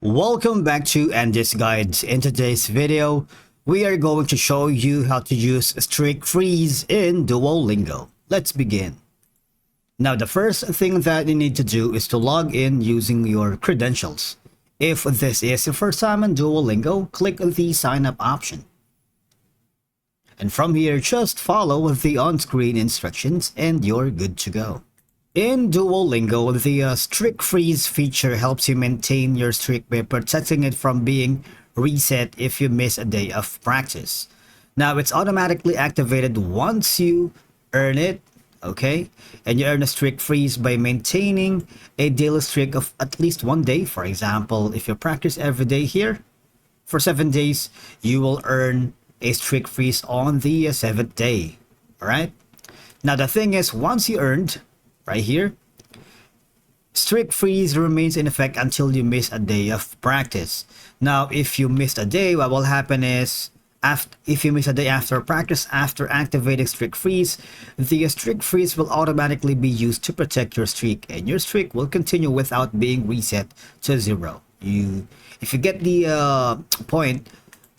Welcome back to Andy's Guides. In today's video, we are going to show you how to use strict freeze in Duolingo. Let's begin. Now, the first thing that you need to do is to log in using your credentials. If this is your first time on Duolingo, click the sign up option. And from here, just follow the on-screen instructions and you're good to go. In Duolingo, the strict freeze feature helps you maintain your streak by protecting it from being reset if you miss a day of practice. Now, it's automatically activated once you earn it, okay? And you earn a streak freeze by maintaining a daily streak of at least 1 day. For example, if you practice every day here for 7 days, you will earn a streak freeze on the 7th day, all right? Now, the thing is, once you earned right here, strict freeze remains in effect until you miss a day of practice. Now, if you missed a day, what will happen is, if you miss a day after practice, after activating strict freeze, the strict freeze will automatically be used to protect your streak, and your streak will continue without being reset to 0. If you get the point,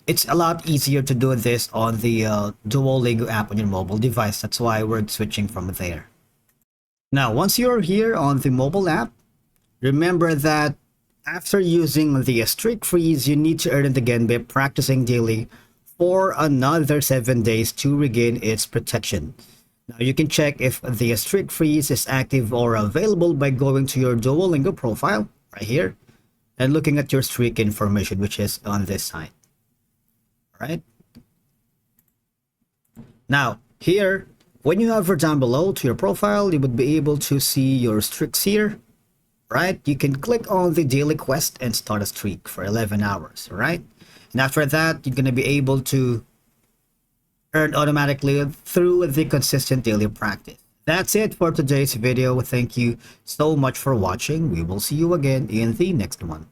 it's a lot easier to do this on the Duolingo app on your mobile device. That's why we're switching from there. Now, once you're here on the mobile app, remember that after using the strict freeze, you need to earn it again by practicing daily for another 7 days to regain its protection. Now, you can check if the strict freeze is active or available by going to your Duolingo profile right here and looking at your streak information, which is on this side. All right. Now, here, when you hover down below to your profile, you would be able to see your streaks here, right? You can click on the daily quest and start a streak for 11 hours, right? And after that, you're going to be able to earn automatically through the consistent daily practice. That's it for today's video. Thank you so much for watching. We will see you again in the next one.